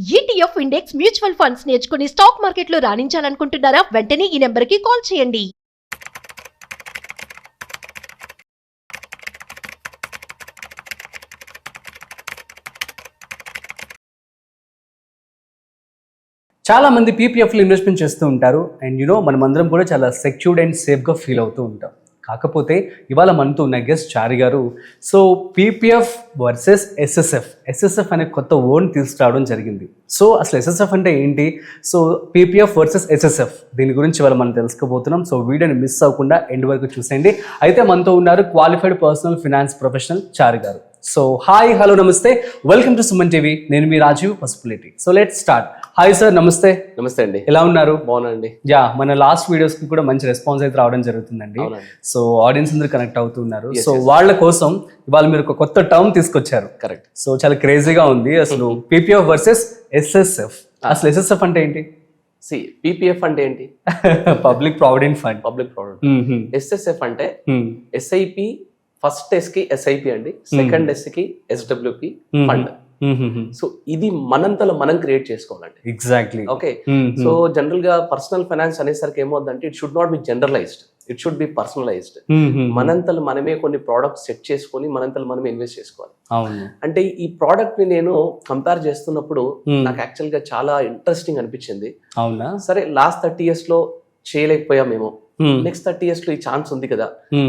ETF index mutual funds నేర్చుకుని stock మార్కెట్లో రాణించాలనుకుంటున్నారా? వెంటనే ఈ నెంబర్కి కాల్ చేయండి. చాలా మంది పీపీఎఫ్లో ఇన్వెస్ట్మెంట్ చేస్తూ ఉంటారు. అండ్ మనమందరం కూడా చాలా సెక్యూర్డ్ అండ్ సేఫ్గా ఫీల్ అవుతూ ఉంటాం. కాకపోతే ఇవాళ మనతో ఉన్న గెస్ట్ చారి garu. So PPF versus SSF అనే కొత్త వర్డ్ తీసుకురావడం జరిగింది. సో అసలు ఎస్ఎస్ఎఫ్ అంటే ఏంటి, సో పీపీఎఫ్ వర్సెస్ ఎస్ఎస్ఎఫ్ దీని గురించి ఇవాళ మనం తెలుసుకోబోతున్నాం. సో వీడియోని మిస్ అవ్వకుండా ఎండ్ వరకు చూసేయండి. అయితే మనతో ఉన్నారు qualified personal finance professional Chari garu. So hi, hello, నమస్తే, వెల్కమ్ టు సుమన్ టీవీ. నేను మీ Rajiv Pasupuleti. So let's start. Hi sir, నమస్తే. నమస్తే అండి, ఎలా ఉన్నారు? బాగున్నాండి. యా, మన లాస్ట్ వీడియోస్ కి కూడా మంచి రెస్పాన్స్ అయితే రావడం జరుగుతుందండి. సో ఆడియన్స్ అందరూ కనెక్ట్ అవుతున్నారు. సో వాళ్ళ కోసం ఇవాళ మీరు ఒక కొత్త టర్మ్ తీసుకొచ్చారు. కరెక్ట్. సో చాలా క్రేజీగా ఉంది అసలు. PPF versus SSF. అసలు ఎస్ఎస్ఎఫ్ అంటే ఏంటి? పీపీఎఫ్ అంటే ఏంటి? Public provident fund. Public provident. SSF అంటే ఎస్ఐపి. ఫస్ట్ ఎస్ కి ఎస్ఐపి అండి, సెకండ్ ఎస్ కి ఎస్డబ్ల్యూపి ఫండ్. సో ఇది మనంతలో మనం క్రియేట్ చేసుకోవాలండి. ఎగ్జాక్ట్లీ. ఓకే. సో జనరల్ గా పర్సనల్ ఫైనాన్స్ అనేసరికి ఏమవుతుందంటే it should not be generalised, it should be personalised. మనంతలో మనమే కొన్ని ప్రోడక్ట్స్ సెట్ చేసుకొని మనంతలో మనమే ఇన్వెస్ట్ చేసుకోవాలి. అంటే ఈ ప్రోడక్ట్ ని నేను కంపేర్ చేస్తున్నప్పుడు నాకు యాక్చువల్ గా చాలా ఇంట్రెస్టింగ్ అనిపించింది. అవునా? సరే, లాస్ట్ 30 years లో చేయలేకపోయామేమో, నెక్స్ట్ 30 years లో ఈ ఛాన్స్ ఉంది కదా,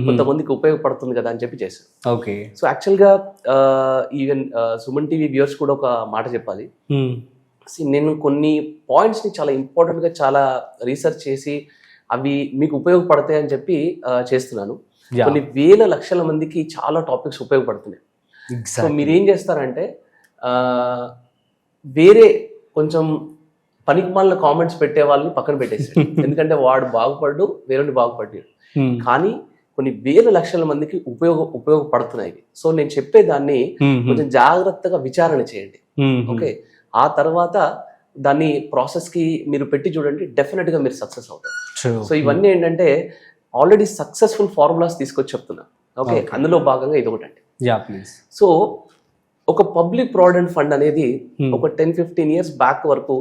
కొంతమందికి ఉపయోగపడుతుంది కదా అని చెప్పి చేశాను. ఓకే. సో యాక్చువల్ గా ఈవెన్ సుమన్ టీవీ వ్యూవర్స్ కూడా ఒక మాట చెప్పాలి. నేను కొన్ని పాయింట్స్ ని చాలా ఇంపార్టెంట్ గా చాలా రీసెర్చ్ చేసి అవి మీకు ఉపయోగపడతాయి అని చెప్పి చేస్తున్నాను. కొన్ని వేల లక్షల మందికి చాలా టాపిక్స్ ఉపయోగపడుతున్నాయి. సో మీరేం చేస్తారంటే వేరే కొంచెం పనికిమాలిన కామెంట్స్ పెట్టే వాళ్ళని పక్కన పెట్టేసాడు. ఎందుకంటే వాడు బాగుపడ్డు, వేరే బాగుపడ్డాడు. కానీ కొన్ని వేల లక్షల మందికి ఉపయోగపడుతున్నాయి. సో నేను చెప్పేదాన్ని కొంచెం జాగ్రత్తగా విచారణ చేయండి. ఓకే. ఆ తర్వాత దాన్ని ప్రాసెస్ కి మీరు పెట్టి చూడండి, డెఫినెట్ గా మీరు సక్సెస్ అవుతారు. సో ఇవన్నీ ఏంటంటే ఆల్రెడీ సక్సెస్ఫుల్ ఫార్ములాస్ తీసుకొచ్చి చెప్తున్నా. ఓకే. అందులో భాగంగా ఇది ఒకటండి. సో ఒక పబ్లిక్ ప్రావిడెంట్ ఫండ్ అనేది ఒక 10-15 years బ్యాక్ వరకు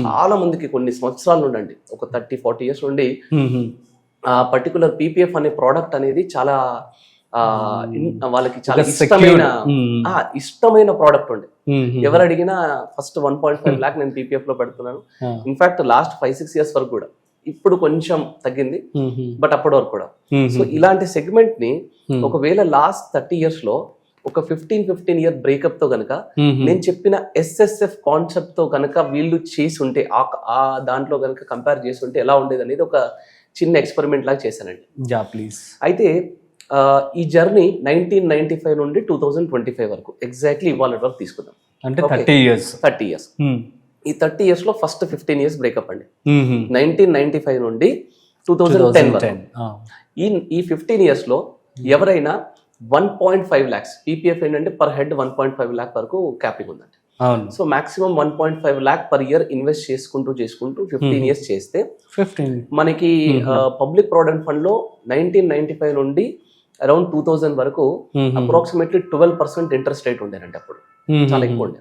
చాలా మందికి, కొన్ని సంవత్సరాల నుండి, ఒక 30-40 years నుండి ఆ పర్టికులర్ పీపీఎఫ్ అనే ప్రోడక్ట్ అనేది చాలా వాళ్ళకి చాలా ఇష్టమైన ప్రోడక్ట్ ఉండే. ఎవరు అడిగినా ఫస్ట్ 1.5 lakh నేను పీపీఎఫ్ లో పెడుతున్నాను. ఇన్ఫాక్ట్ లాస్ట్ 5-6 years వరకు కూడా, ఇప్పుడు కొంచెం తగ్గింది, బట్ అప్పటి వరకు కూడా. సో ఇలాంటి సెగ్మెంట్ ని ఒకవేళ లాస్ట్ 30 years లో ఒక 15 year బ్రేకప్ తో గనక నేను చెప్పిన ఎస్ఎస్ఎఫ్ కాన్సెప్ట్ తో గనక వీళ్ళు చేసి ఉంటే, ఆ దాంట్లో గనక కంపేర్ చేసి ఉంటే ఎలా ఉండేది అనేది ఒక చిన్న ఎక్స్పెరిమెంట్ లాగా చేశానండి. అయితే ఈ జర్నీ 1995 నుండి 2025 వరకు ఎగ్జాక్ట్లీ ఇవాళ వరకు తీసుకుందాం. అంటే 30 years. ఈ 30 years లో ఫస్ట్ 15 years బ్రేకప్ అండి. 1995 నుండి 2010 వరకు. ఈ 15 years లో ఎవరైనా 1.5 lakhs పీపీఎఫ్ ఏంటంటే పర్ హెడ్ 1.5 lakh వరకు క్యాపింగ్ ఉందండి. So maximum 1.5 lakh per year invest చేసుకుంటూ 15 years చేస్తే మనకి పబ్లిక్ ప్రావిడెంట్ ఫండ్ లో 1995 నుండి అరౌండ్ 2000 వరకు అప్రాక్సిమేట్లీ 12% ఇంట్రెస్ట్ రేట్ ఉండేనండి. అప్పుడు చాలా ఎక్కువ ఉండే.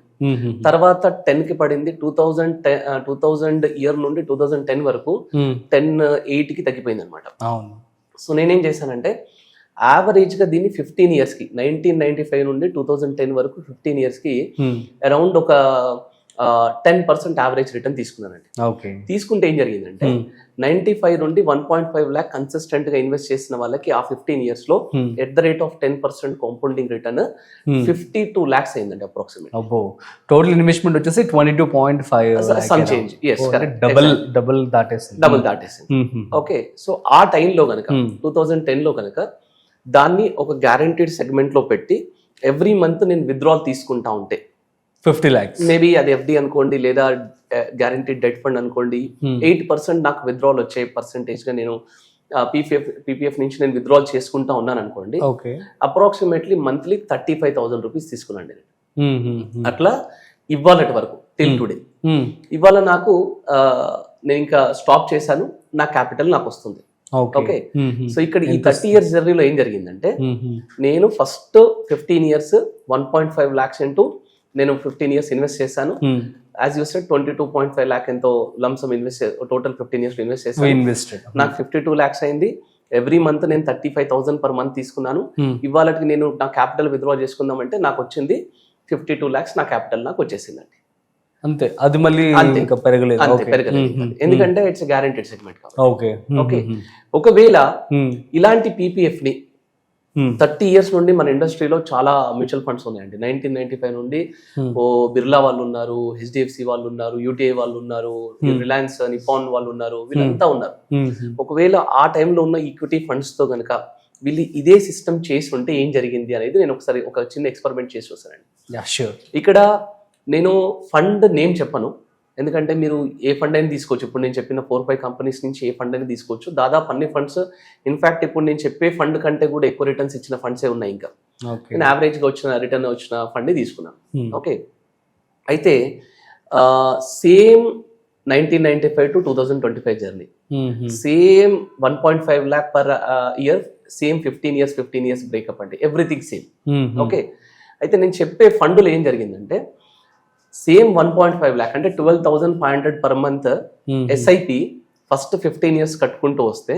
తర్వాత 10 కి పడింది. 2000 ఇయర్ నుండి 2010 వరకు 10.8 కి తగ్గిపోయింది అనమాట. సో నేనేం చేశానంటే యావరేజ్ గా దీన్ని 15 years కి 1995 నుండి 2010 వరకు 15 years కి అరౌండ్ ఒక 10% యావరేజ్ రిటర్న్ తీసుకున్నానండి. తీసుకుంటే ఏం జరిగిందంటే 95 నుండి 1.5 lakh కన్సిస్టెంట్ గా ఇన్వెస్ట్ చేసిన వాళ్ళకి ఆ 15 years లో at the rate of 10% compounding return 52 lakhs అయిందండి అప్రాక్సిమేట్. టోటల్ ఇన్వెస్ట్మెంట్ వచ్చేసి 22.5 some change. yes, correct. Double దాటేసింది. ఓకే. సో ఆ టైంలో గనక 2010 లో గనక దాన్ని ఒక గ్యారంటీడ్ సెగ్మెంట్ లో పెట్టి ఎవ్రీ మంత్ నేను విత్డ్రాల్ తీసుకుంటా ఉంటే 50 lakhs, మేబీ అది ఎఫ్డి అనుకోండి లేదా గ్యారంటీడ్ డెట్ ఫండ్ అనుకోండి, 8% నాకు విత్డ్రాల్ వచ్చే పర్సెంటేజ్ గా నేను పీపీఎఫ్ నుంచి నేను విత్డ్రాల్ చేసుకుంటా ఉన్నాను అనుకోండి. అప్రాక్సిమేట్లీ మంత్లీ 35,000 రూపీస్ తీసుకున్నాండి. అట్లా ఇవాళ వరకు టిల్ టుడే. ఇవాళ నాకు నేను ఇంకా స్టాప్ చేశాను, నా క్యాపిటల్ నాకు వస్తుంది. ఓకే. సో ఇక్కడ ఈ 30 years జర్నీలో ఏం జరిగిందంటే నేను ఫస్ట్ 15 years 1.5 lakhs ఇంటూ నేను 15 years ఇన్వెస్ట్ చేశాను. యాజ్ యూ సెడ్ 22.5 lakh ఎంతో lump sum invest total 15 years invest చేశాను. ఇన్వెస్టెడ్. నాకు 52 lakhs అయింది. ఎవ్రీ మంత్ నేను 35,000 per month తీసుకున్నాను. ఇవాళకి నేను నా క్యాపిటల్ విత్డ్రా చేసుకుందామంటే నాకు వచ్చింది 52 lakhs నా క్యాపిటల్ నాకు వచ్చేసిందండి. అంతే, అది మళ్ళీ ఇంకా పెరగలేదు. అంతే, పెరగలేదు. ఎందుకంటే ఇట్స్ గ్యారెంటెడ్ సెగ్మెంట్ కాబట్టి. ఓకే ఓకే, ఒకవేళ ఇలాంటి పీపీఎఫ్ ని 30 years నుండి మన ఇండస్ట్రీలో చాలా మ్యూచువల్ ఫండ్స్ ఉన్నాయండి. 1995 నుండి బిర్లా వాళ్ళు ఉన్నారు, హెచ్డిఎఫ్సి వాళ్ళు ఉన్నారు, యూటీఐ వాళ్ళు ఉన్నారు, రిలయన్స్ నిపాన్ వాళ్ళు ఉన్నారు, వీళ్ళంతా ఉన్నారు. ఒకవేళ ఆ టైంలో ఉన్న ఈక్విటీ ఫండ్స్ తో కనుక వీళ్ళు ఇదే సిస్టమ్ చేసి ఉంటే ఏం జరిగింది అనేది నేను ఒకసారి ఒక చిన్న ఎక్స్పెరిమెంట్ చేసి చూసానండి. ఇక్కడ నేను ఫండ్ నేమ్ చెప్పను, ఎందుకంటే మీరు ఏ ఫండ్ అయినా తీసుకోవచ్చు. ఇప్పుడు నేను చెప్పిన 4-5 కంపెనీస్ నుంచి ఏ ఫండ్ అయినా తీసుకోవచ్చు. దాదాపు అన్ని ఫండ్స్, ఇన్ఫాక్ట్ ఇప్పుడు నేను చెప్పే ఫండ్ కంటే కూడా ఎక్కువ రిటర్న్స్ ఇచ్చిన ఫండ్సే ఉన్నాయి. ఇంకా నేను యావరేజ్గా వచ్చిన రిటర్న్ వచ్చిన ఫండ్ తీసుకున్నాను. ఓకే, అయితే same 1995 to 2025 journey, same 1.5 lakh per year, same 15 years breakup అండి, ఎవ్రీథింగ్ సేమ్. ఓకే, అయితే నేను చెప్పే ఫండ్లో ఏం జరిగిందంటే సేమ్ 1.5 lakh అంటే 12,500 per month SIP first 15 years కట్టుకుంటూ వస్తే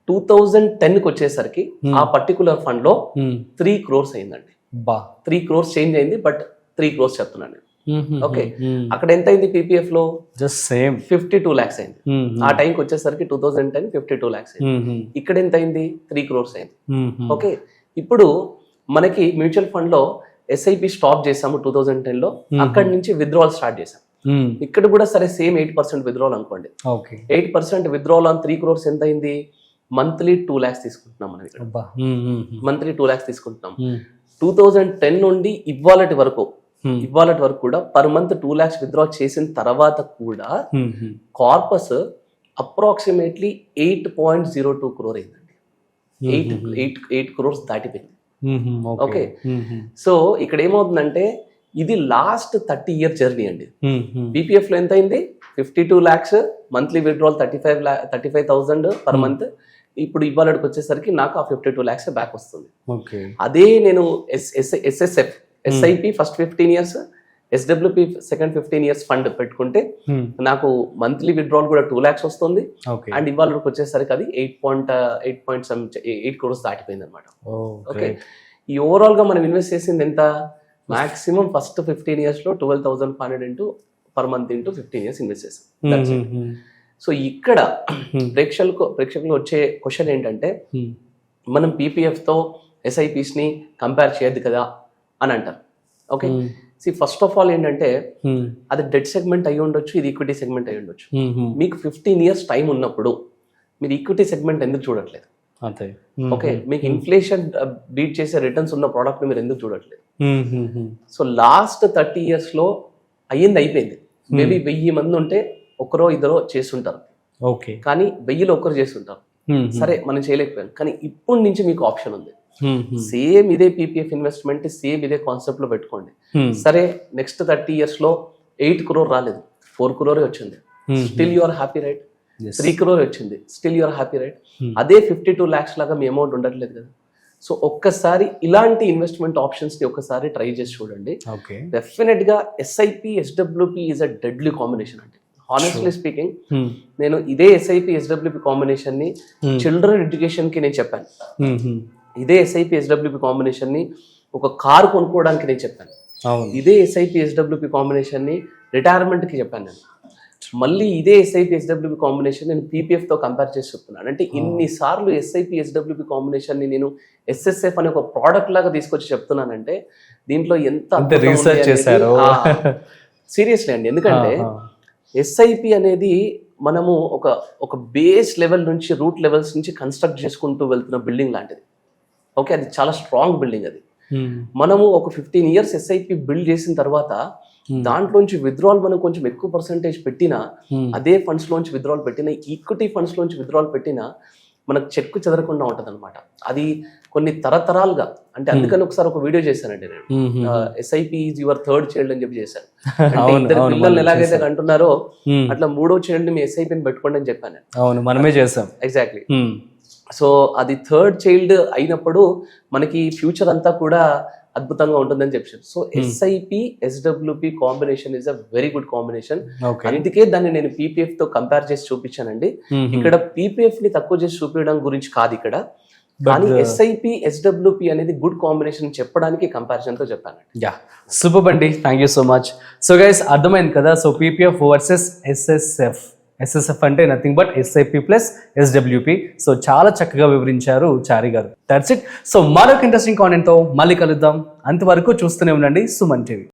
2010కి వచ్చేసరికి ఆ పర్టికులర్ ఫండ్ లో 3 crores అయిందండి. 3 crores చేంజ్ అయింది, బట్ 3 crores చెప్తున్నాను. ఓకే, అక్కడ ఎంత అయింది పీపీఎఫ్ లో? జస్ట్ సేమ్ 52 lakhs అయింది. ఆ టైంకి వచ్చేసరికి 2010 52 lakhs అయింది. ఇక్కడ ఎంత అయింది? 3 crores అయింది. ఓకే, ఇప్పుడు మనకి మ్యూచువల్ ఫండ్ లో ఎస్ఐపి స్టాప్ చేసాము 2010 లో, అక్కడి నుంచి విత్డ్రావల్ స్టార్ట్ చేసాం. ఇక్కడ కూడా సరే సేమ్ 8% విత్డ్రావల్ అనుకోండి. 8% విత్డ్రావల్ ఆన్ 3 crores ఎంత అయింది? మంత్లీ 2 lakhs తీసుకుంటున్నాం మనం ఇక్కడ. మంత్లీ 2 lakhs తీసుకుంటున్నాం. 2010 నుండి ఇవాళటి వరకు కూడా పర్ మంత్ 2 lakhs విత్డ్రా చేసిన తర్వాత కూడా కార్పస్ అప్రాక్సిమేట్లీ 8.02 crore అయిందండి. 8 crores దాటిపోయింది. ఓకే, సో ఇక్కడ ఏమవుతుందంటే ఇది లాస్ట్ 30 year జర్నీ అండి. పీపీఎఫ్ లో ఎంత అయింది? 52 lakhs, monthly withdrawal 35,000 per month. ఇప్పుడు ఇవాళకి వచ్చేసరికి నాకు ఆ 52 lakhs బ్యాక్ వస్తుంది. అదే నేను SSF SIP first 15 years, SWP second 15 years fund పెట్టుకుంటే నాకు మంత్లీ విత్డ్రావల్ కూడా 2 lakhs వస్తుంది. అండ్ ఇవాళకి వచ్చేసరికి అది 8 crores దాటిపోయింది అనమాట. ఓకే, ఈ ఓవరాల్ గా మనం ఇన్వెస్ట్ చేసింది ఎంత? మాక్సిమం ఫస్ట్ 15 years లో 12,500 per month into 15 years invest చేసాం. సో ఇక్కడ ప్రేక్షకులు వచ్చే క్వశ్చన్ ఏంటంటే మనం పీపీఎఫ్ తో ఎస్ఐపిస్ ని కంపేర్ చేయద్దు కదా అని అంటారు. ఓకే, ఫస్ట్ ఆఫ్ ఆల్ ఏంటంటే అది డెట్ సెగ్మెంట్ అయి ఉండొచ్చు, ఇది ఈక్విటీ సెగ్మెంట్ అయి ఉండొచ్చు. మీకు 15 years టైం ఉన్నప్పుడు మీరు ఈక్విటీ సెగ్మెంట్ ఎందుకు చూడట్లేదు? ఓకే, మీకు ఇన్ఫ్లేషన్ బీట్ చేసే రిటర్న్స్ ఉన్న ప్రోడక్ట్ మీరు ఎందుకు చూడట్లేదు? సో లాస్ట్ 30 years లో అయిపోయింది. మేబీ 1000 మంది ఉంటే ఒకరో ఇద్దరో చేస్తుంటారు, కానీ 1000లో ఒకరు చేస్తుంటారు. సరే, మనం చేయలేకపోయాం, కానీ ఇప్పుడు నుంచి మీకు ఆప్షన్ ఉంది. సేమ్ ఇదే పీపీఎఫ్ ఇన్వెస్ట్మెంట్, సేమ్ ఇదే కాన్సెప్ట్ లో పెట్టుకోండి. సరే, నెక్స్ట్ 30 years లో 8 crore రాలేదు, 4 crore వచ్చింది, still you are happy, right? 3 crore వచ్చింది, still you are happy, right? అదే 52 lakhs లాగా మీ అమౌంట్ ఉండట్లేదు కదా. సో ఒక్కసారి ఇలాంటి ఇన్వెస్ట్మెంట్ ఆప్షన్స్ ని ఒక్కసారి ట్రై చేసి చూడండి. డెఫినెట్ గా SIP SWP is a deadly combination అండి. హానెస్ట్లీ స్పీకింగ్, నేను ఇదే ఎస్ఐపి ఎస్డబ్ల్యూపి కాంబినేషన్ ని చిల్డ్రన్ ఎడ్యుకేషన్ కి నేను చెప్పాను. ఇదే ఎస్ఐపి ఎస్డబ్ల్యూపి కాంబినేషన్ ని ఒక కారు కొనుక్కోవడానికి నేను చెప్పాను. ఇదే ఎస్ఐపి ఎస్డబ్ల్యూపి కాంబినేషన్ ని రిటైర్మెంట్ కి చెప్పాను నేను. మళ్ళీ ఇదే ఎస్ఐపి ఎస్డబ్ల్యూపి కాంబినేషన్ నేను పీపీఎఫ్ తో కంపేర్ చేసి చెప్తున్నాను. అంటే ఇన్నిసార్లు ఎస్ఐపి ఎస్డబ్ల్యూపి కాంబినేషన్ ని నేను ఎస్ఎస్ఎఫ్ అనే ఒక ప్రోడక్ట్ లాగా తీసుకొచ్చి చెప్తున్నానంటే దీంట్లో ఎంత రీసెర్చ్ చేశారు సీరియస్లీ అండి. ఎందుకంటే ఎస్ఐపి అనేది మనము ఒక బేస్ లెవెల్ నుంచి రూట్ లెవెల్స్ నుంచి కన్స్ట్రక్ట్ చేసుకుంటూ వెళ్తున్న బిల్డింగ్ లాంటిది. ఓకే, అది చాలా స్ట్రాంగ్ బిల్డింగ్. అది మనము ఒక 15 years ఎస్ఐపి బిల్డ్ చేసిన తర్వాత దాంట్లోంచి విత్డ్రావల్ మనం కొంచెం ఎక్కువ పర్సెంటేజ్ పెట్టినా, అదే ఫండ్స్ లోంచి విత్డ్రావల్ పెట్టినా, ఈక్విటీ ఫండ్స్ లోంచి విత్డ్రావల్ పెట్టినా మనకు చెక్కు చెదరకుండా ఉంటది అనమాట. అది కొన్ని తరతరాలుగా, అంటే అందుకని ఒకసారి ఒక వీడియో చేశానండి నేను, SIP is your third child అని చెప్పి చేశాను. ఇద్దరు పిల్లల్ని ఎలాగైతే అంటున్నారో అట్లా 3వ చైల్డ్ మీ ఎస్ఐపిని పెట్టుకోండి అని చెప్పాను. అవును, మనమే చేసాం. ఎగ్జాక్ట్లీ. సో అది థర్డ్ చైల్డ్ అయినప్పుడు మనకి ఫ్యూచర్ అంతా కూడా అద్భుతంగా ఉంటుందని చెప్పారు. So SIP SWP combination is a very good combination. Okay. అందుకే దాన్ని నేను పీపీఎఫ్ తో కంపేర్ చేసి చూపించానండి. ఇక్కడ పీపీఎఫ్ ని తక్కువ చేసి చూపించడం గురించి కాదు ఇక్కడ, కానీ ఎస్ఐపి ఎస్డబ్ల్యూపి అనేది గుడ్ కాంబినేషన్ చెప్పడానికి కంపారిజన్ తో చెప్పాను. యా, సూపర్ అండి, thank you so much. So guys అర్థమైంది కదా, సో పీపీఎఫ్ వర్సెస్ ఎస్ఎస్ఎఫ్ అంటే nothing but SIP plus SWP. So చాలా చక్కగా వివరించారు చారి గారు. That's it. సో మరొక ఇంట్రెస్టింగ్ కాంటెంట్ తో మళ్ళీ కలుద్దాం. అంతవరకు చూస్తూనే ఉండండి సుమన్ టీవీ.